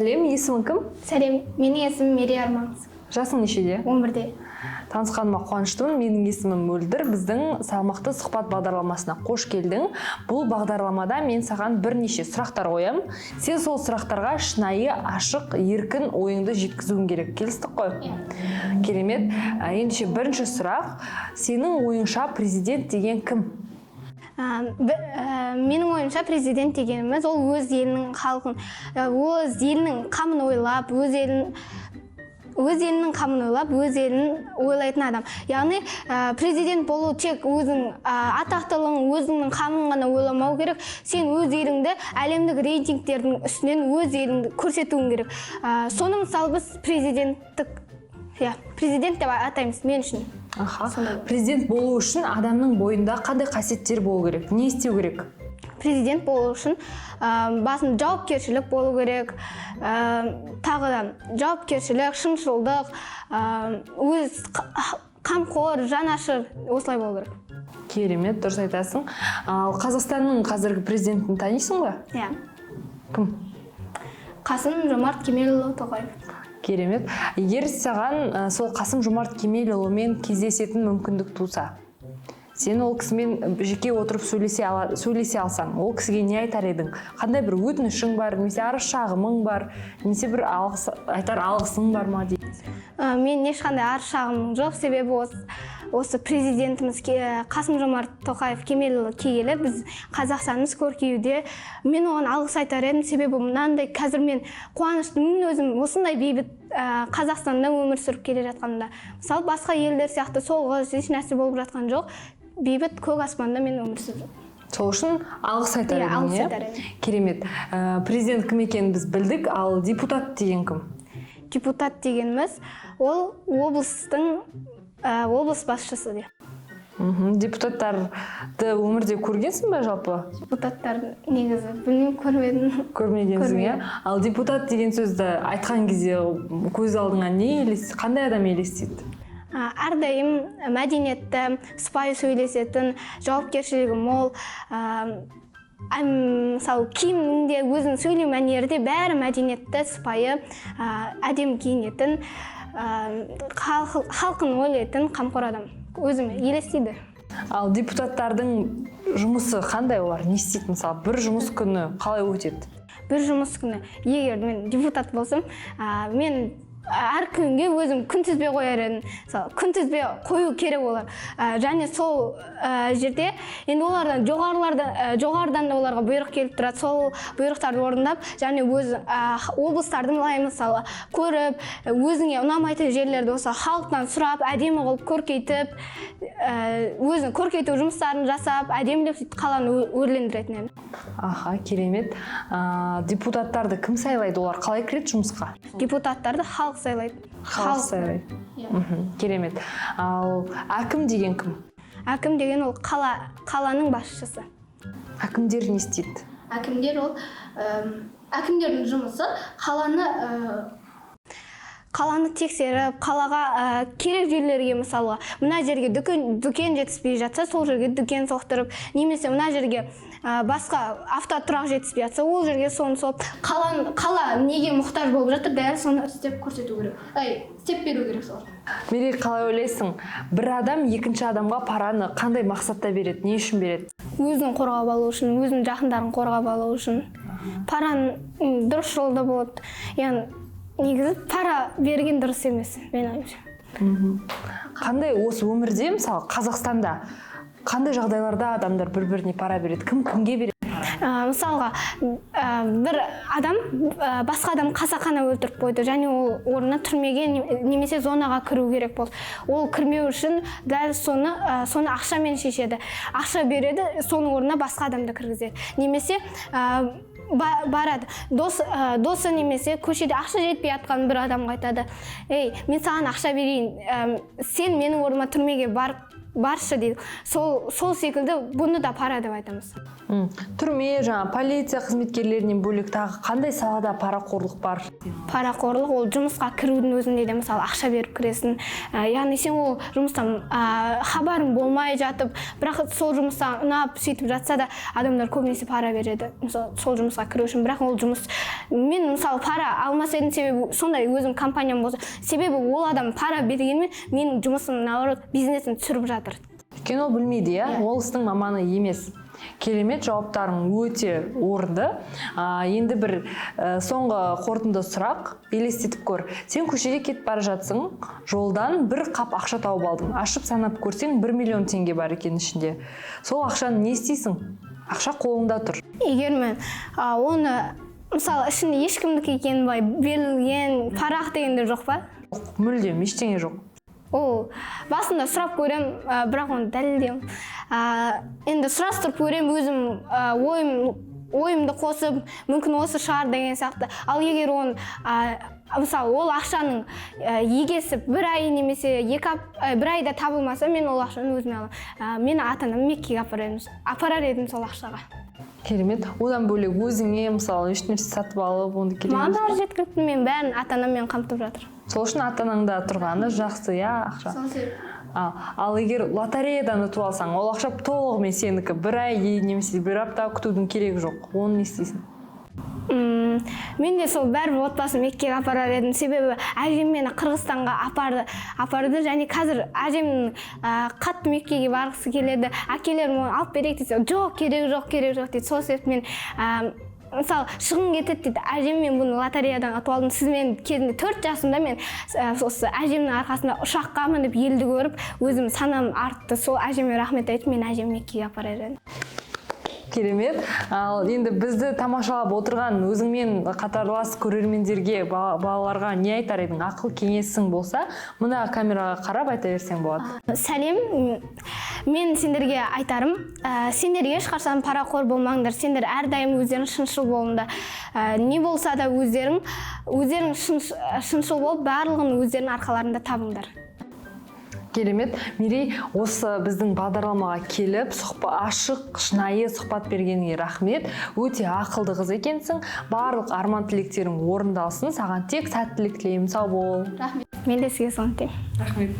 Сәлем, есімің кім? Сәлем, менің есімім Мерей Арманқызы. Жасың нешеде? 11-де. Танысқаныма қуаныштымын. Менің есімім Мөлдір. Біздің салмақты сұхбат бағдарламасына қош келдің. Бұл бағдарламада мен саған бірнеше сұрақтар қоямын. Сен сол сұрақтарға шынайы, ашық, еркін ойыңды жеткізуің керек. Келістік қой? Керемет. Ендеше бірінші сұрақ. Сенің ойыңша президент деген кім? Менің ойымша президент дегеніміз ол өз елінің халқын, өз елінің қамын ойлап, өз елінің қамын ойлап, өз елін ойлайтын адам. Яғни президент болу тек өзің атақтылығың, өзіңнің қамын ғана ойламау керек. Сен өз еліңді әлемдік рейтингтердің үстінен өз еліңді көрсетуің керек. Соны мысалы біз президент деп атаймыз мен үшін. Президент болу үшін адамның бойында қандай қасиеттер болу керек? Не істеу керек? Президент болу үшін басында жауапкершілік болу керек, тағы да жауапкершілік, шыншылдық, өз қамқор, жанашыр, осылай болу керек. Керемет, дұрыс айтасың. Ал Қазақстанның қазіргі президентін танисың ба? Иә. Кім? Қасым-Жомарт Кемелұлы Тоқаев. Керемет. Егер саған сол Қасым-Жомарт Кемелұлымен кездесетін мүмкіндік туса, сен ол кісімен жеке отырып сөйлесе алсаң, ол кісіге не айтар едің? Қандай бір өтінішің бар, немесе арыз шағымың бар, немесе бір айтар алғысың бар ма дейді? Мен ешқандай арыз шағымым жоқ, себебі осы президентіміз Қасым-Жомарт Тоқаев Кемелұлы келгелі біз Қазақстанымыз көркеюде. Мен оған алғыс айтар едім, себебі мынандай қазір мен қуаныштымын өзім осындай бейбіт Қазақстанда өмір сүріп келе жатқанда. Мысалы басқа елдер сияқты соғыс, еш нәрсе болып жатқан жоқ. Бейбіт көк аспанда мен өмір сүріп жүрмін. Сол үшін алғыс айтар едім. Алғыс айтар едім. Керемет. Президент кім екенін біз білдік, ал депутат деген кім? Депутат дегеніміз ол облыс басшысы де. Депутаттарды өмірде көргенсің бе жалпы? Депутаттарды негізі білмеймін, көрмедім. Көрмегенсің, иә? Ал депутат деген сөзді айтқан кезде көз алдыңа қандай адам елестейді? Әрдайым мәдениетті, сыпайы сөйлесетін, жауапкершілігі мол, мысалы киімінде, өзінің сөйлеу мәнері де бәрі мәдениетті, сыпайы, әдемі киінетін, халқын ойлайтын қамқор адам. Өзіме елестейді. Ал депутаттардың жұмысы қандай олар? Не істейді? Мысалы, бір жұмыс күні қалай өтеді? Бір жұмыс күні, егер мен депутат болсам, мен әр күнге өзім күнтізбе қояр едім. Күнтізбе қою керек олар. Және сол жерде енді олардан жоғарыдан да оларға бұйрық келіп тұрады. Сол бұйрықтарды орындап, және өз облыстардың мысалы көріп, өзіңе ұнамайтын жерлерді осы халықтан сұрап, әдемі қылып көркейтіп, өзінің көркейту жұмыстарын жасап, әдемілеп қаланы өрлендіретін едім. Керемет. Депутаттарды кім сайлайды? Олар қалай кіреді жұмысқа? Депутаттарды халық сайлайды. Халық сайлайды. Керемет. Ал әкім деген кім? Әкім деген ол қаланың басшысы. Әкімдер не істейді? Әкімдердің жұмысы қаланы тексеріп, қалаға керек жерлерге, мысалға, мына жерге дүкен жетіспей жатса, сол жерге дүкен соқтырып, немесе мына жерге басқа автотұрақ жетіспей жатса, ол жерге соны соғып, қала неге мұқтаж болып жатыр, дәл соны істеп көрсету керек. Істеп беру керек сол. Мерей, қалай ойлайсың? Бір адам екінші адамға параны қандай мақсатта береді? Не үшін береді? Өзін қорғап алу үшін, өзінің жақындарын қорғап алу үшін. Параны дұрыс жолда болады. Яғни негізі пара берген дұрыс емес, мен ойымша. Қандай осы өмірде, мысалы Қазақстанда қандай жағдайларда адамдар бір-біріне пара береді? Кім кімге береді? Мысалға, бір адам басқа адам қасақана өлтіріп қойды, және ол орнына түрмеге немесе зонаға кіру керек болды. Ол кірмеу үшін дәл соны ақшамен шешеді. Ақша береді, соның орнына басқа адамды кіргізеді. Немесе барады, досы немесе көшеде ақша жетпей жатқан бір адамға айтады: мен саған ақша берейін, сен менің орныма түрмеге барып баршы дейді. Сол секілді бұны да пара деп айтамыз. Түрме, жаңа полиция қызметкерлерінен бөлек тағы қандай салада парақорлық бар? Парақорлық ол жұмысқа кірудің өзінде де мысалы ақша беріп кіресің. Яғни сен ол жұмыстан хабарың болмай жатып, бірақ сол жұмыста ұнап сөйтіп жатса да адамдар көбінесе пара береді. Мысалы сол жұмысқа кіру үшін, бірақ ол жұмыс мен мысалы пара алмас едім, себебі сондай өзім компаниям болса, себебі ол адам пара бергенмен менің жұмысым наоборот бизнесін түсіріп жатыр. Өйткені ол білмейді, ол істің маманы емес. Керемет, жауаптарың өте орынды. Енді бір соңғы қорытынды сұрақ, елестетіп көр. Сен көшеде кетіп бара жатсың, жолдан бір қап ақша тауып алдың. Ашып санап көрсең 1 миллион теңге бар екен ішінде. Сол ақшаны не істейсің? Ақша қолыңда тұр. Егер мен оны мысалы ішінде ешкімдікі екенін берілген парақ дегенде жоқ па? Мүлдем ештеңе жоқ. Ол басында сұрап көрем, бірақ оны дәлелдеймін. Енді сұрастырып көрем, өзім ойымды қосып, мүмкін осы шығар деген сияқты. Ал егер оны мысалы ол ақшаның егесі бір ай немесе бір айда табылмаса, мен ол ақшаны өзіме аламын. Мені ата-анам Меккеге апарар едім сол ақшаға. Керемет. Одан бөлек өзіңе мысалы ешнәрсе сатып алып, онда керек емес. Маған бәрі жеткілікті, мен бәрін ата-анаммен қамтып жатыр. Сол үшін ата-анаңда тұрғаны жақсы, ақша. Ал егер лотереядан ұтып алсаң, ол ақша толығымен сенікі, бір ай немесе бір апта күтудің керегі жоқ. Оны не істейсің? Мен де сол бәрібір отбасын Меккеге апарар едім, себебі әжем мені Қырғызстанға апарды және қазір әжемнің қатты Меккеге барғысы келеді. Әкелерім оны алып берейік десе, жоқ, керек жоқ дейді. Сол себепті мен мысалы шығын кетеді дейді. Әжеммен бұны лотереядан ұтып алдым. Сізмен кезінде 4 жасымда мен осы әжемнің арқасында ұшаққа мініп елді көріп, өзім санам артты. Сол әжеме рахмет айтып, мен әжем Меккеге апарар едім. Керемет. Ал енді бізді тамашалап отырған өзіңмен қатарлас көрермендерге, балаларға не айтар едің? Ақыл кеңесің болса, мына камераға қарап айта берсең болады. Сәлем. Мен сендерге айтарым, сендер ешқашан парақор болмаңдар. Сендер әрдайым өздерің шыншыл болыңдар. Не болса да өздерің шыншыл болып, барлығын өздерің арқаларында табыңдар. Керемет. Мирей, осы біздің бағдарламаға келіп, ашық, шынайы сұхбат бергеніңе рахмет. Өте ақылды қыз екенсің. Барлық арман тілектерің орындалсын. Саған тек сәттілік тілеймін. Сау бол. Рахмет. Мен де сізге соны тілеймін. Рахмет.